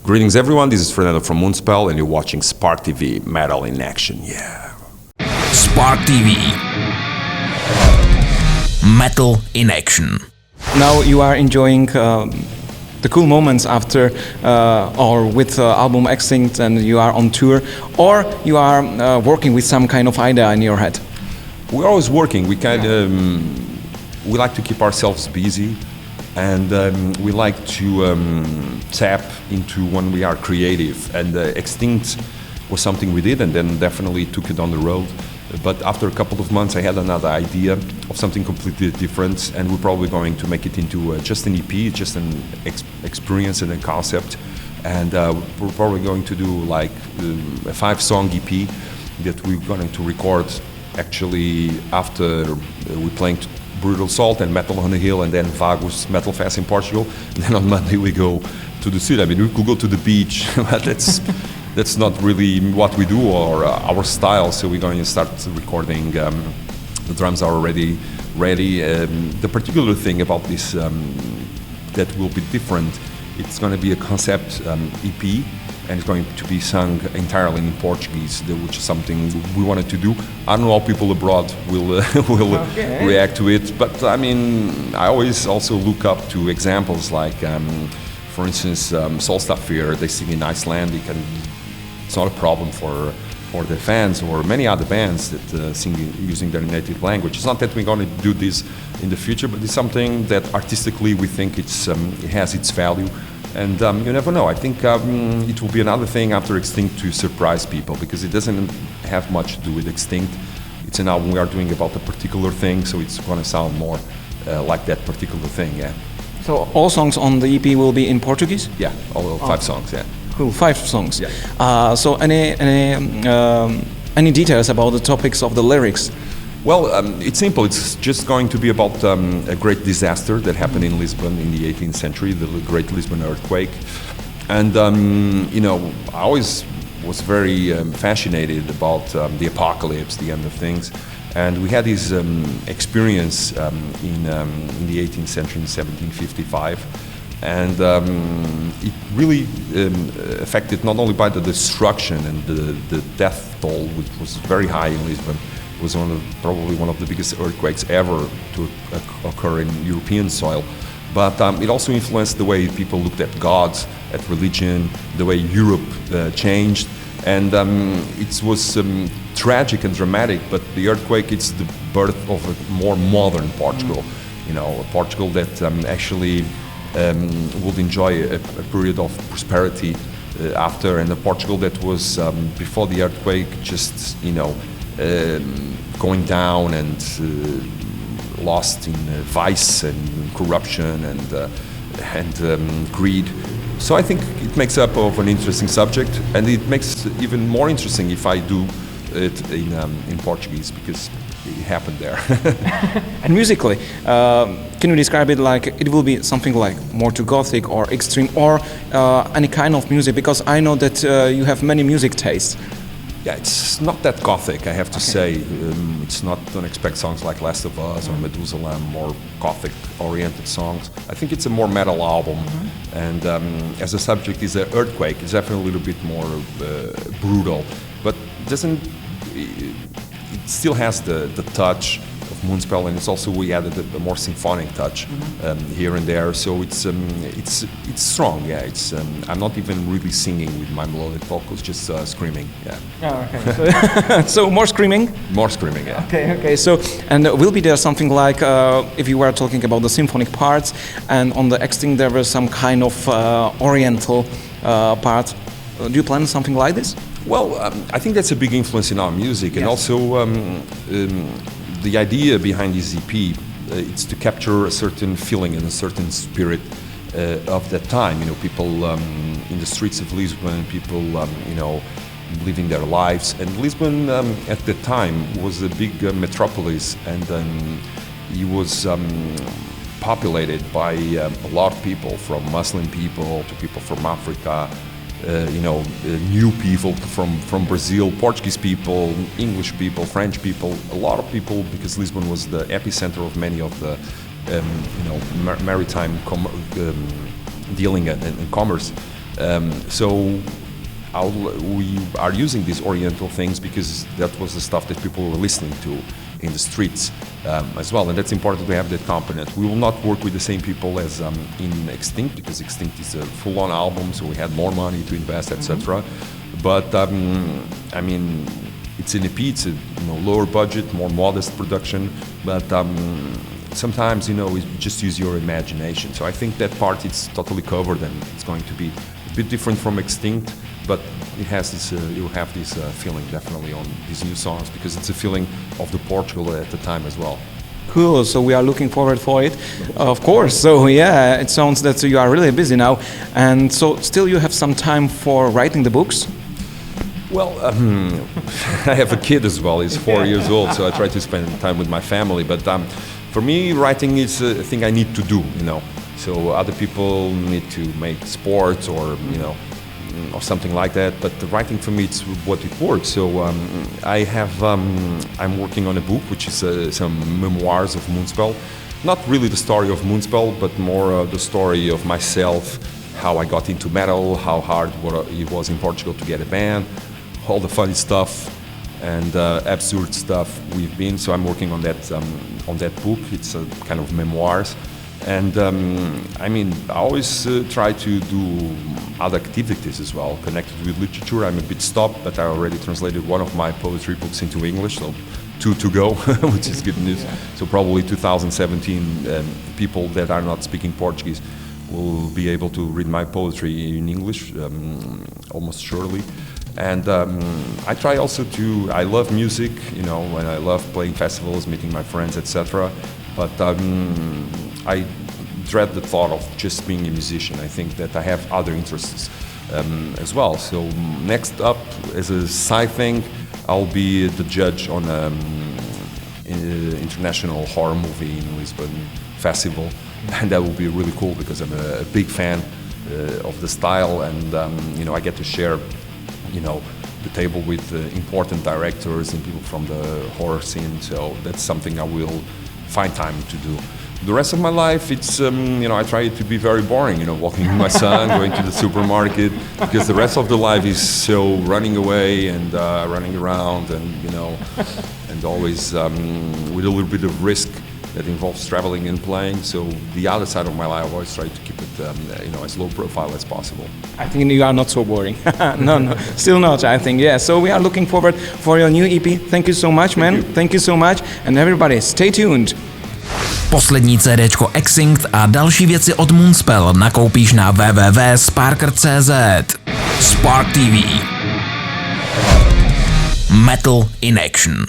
Greetings everyone, this is Fernando from MOONSPELL and you're watching Spark TV, Metal in Action, yeah. Spark TV, Metal in Action. Now you are enjoying the cool moments after or with album Extinct and you are on tour, or you are working with some kind of idea in your head? We're always working, we like to keep ourselves busy. And we like to tap into when we are creative. And Extinct was something we did and then definitely took it on the road. But after a couple of months I had another idea of something completely different, and we're probably going to make it into just an EP, just an experience and a concept. And we're probably going to do like a 5-song EP that we're going to record actually after we're playing Brutal Assault and Metal on the Hill, and then Vagos Metal Fest in Portugal. And then on Monday we go to the city. I mean, we could go to the beach, but that's not really what we do or our style. So we're going to start recording. The drums are already ready. The particular thing about this that will be different, it's going to be a concept EP. And it's going to be sung entirely in Portuguese, which is something we wanted to do. I don't know how people abroad will react to it, but I mean, I always also look up to examples like, for instance, Solstafir, they sing in Icelandic, and it's not a problem for the fans or many other bands that sing using their native language. It's not that we're going to do this in the future, but it's something that artistically we think it has its value. And you never know. I think it will be another thing after Extinct to surprise people, because it doesn't have much to do with Extinct. It's an album we are doing about a particular thing, so it's going to sound more like that particular thing, yeah. So all songs on the EP will be in Portuguese? Yeah, all 5 songs, yeah. Cool, 5 songs. Yeah. So any details about the topics of the lyrics? Well, it's simple. It's just going to be about a great disaster that happened in Lisbon in the 18th century, the Great Lisbon earthquake. And, you know, I always was very fascinated about the apocalypse, the end of things. And we had this experience in the 18th century, in 1755. And it really affected not only by the destruction and the death toll, which was very high in Lisbon. It was probably one of the biggest earthquakes ever to occur in European soil. But it also influenced the way people looked at gods, at religion, the way Europe changed. And it was tragic and dramatic, but the earthquake, it's the birth of a more modern Portugal. You know, a Portugal that actually would enjoy a period of prosperity after, and a Portugal that was, before the earthquake, just, you know, going down and lost in vice and corruption and greed. So I think it makes up of an interesting subject, and it makes it even more interesting if I do it in Portuguese, because it happened there. And musically, can you describe it like it will be something like more to gothic or extreme, or any kind of music? Because I know that you have many music tastes. Yeah, it's not that gothic, I have to say. It's not, don't expect songs like Last of Us or Methuselah, more gothic-oriented songs. I think it's a more metal album, and as a subject is an earthquake, it's definitely a little bit more brutal, but it still has the touch of MOONSPELL, and it's also, we added a more symphonic touch here and there, so it's strong, yeah. It's I'm not even really singing with my melodic vocals, just screaming, yeah. Oh, okay. So more screaming? More screaming, yeah. Okay. So, and will be there something like, if you were talking about the symphonic parts, and on the Extinct there was some kind of oriental part. Do you plan something like this? Well, I think that's a big influence in our music, and also the idea behind this EP, it's to capture a certain feeling and a certain spirit of that time. You know, people in the streets of Lisbon, people, you know, living their lives. And Lisbon at the time was a big metropolis, and it was populated by a lot of people, from Muslim people to people from Africa, you know, new people from Brazil, Portuguese people, English people, French people, a lot of people, because Lisbon was the epicenter of many of the, you know, maritime dealing and commerce. So we are using these Oriental things because that was the stuff that people were listening to in the streets as well, and that's important to have that component. We will not work with the same people as in Extinct, because Extinct is a full-on album, so we had more money to invest, etc. But I mean, it's an EP, it's a lower budget, more modest production, but sometimes you just use your imagination. So I think that part is totally covered, and it's going to be a bit different from Extinct, but it has this. You have this feeling definitely on these new songs, because it's a feeling of the Portugal at the time as well. Cool. So we are looking forward for it, of course. So yeah, it sounds that you are really busy now, and so still you have some time for writing the books. Well, I have a kid as well. He's 4 years old, so I try to spend time with my family. But for me, writing is a thing I need to do. So other people need to make sports or or something like that. But the writing for me, it's what it works. So I'm working on a book which is some memoirs of MOONSPELL. Not really the story of MOONSPELL, but more the story of myself, how I got into metal, how hard it was in Portugal to get a band, all the funny stuff and absurd stuff we've been. So I'm working on that book. It's a kind of memoirs. And I mean, I always try to do other activities as well, connected with literature. I'm a bit stopped, but I already translated one of my poetry books into English, so 2 to go, which is good news. So probably 2017, people that are not speaking Portuguese will be able to read my poetry in English, almost surely. And I try also I love music, and I love playing festivals, meeting my friends, etc. But I dread the thought of just being a musician. I think that I have other interests as well. So next up, as a side thing, I'll be the judge on an international horror movie in Lisbon festival, and that will be really cool because I'm a big fan of the style, and I get to share the table with important directors and people from the horror scene. So that's something I will find time to do. The rest of my life, it's I try to be very boring. Walking with my son, going to the supermarket, because the rest of the life is so running away and running around, and and always with a little bit of risk that involves traveling and playing. So the other side of my life, I always try to keep it as low profile as possible. I think you are not so boring. No, still not, I think. Yeah, so we are looking forward for your new EP. Thank you so much, man. Thank you so much. And everybody, stay tuned. Poslední CDčko Extinct a další věci od Moonspell nakoupíš na www.sparker.cz. Spark TV. Metal in Action.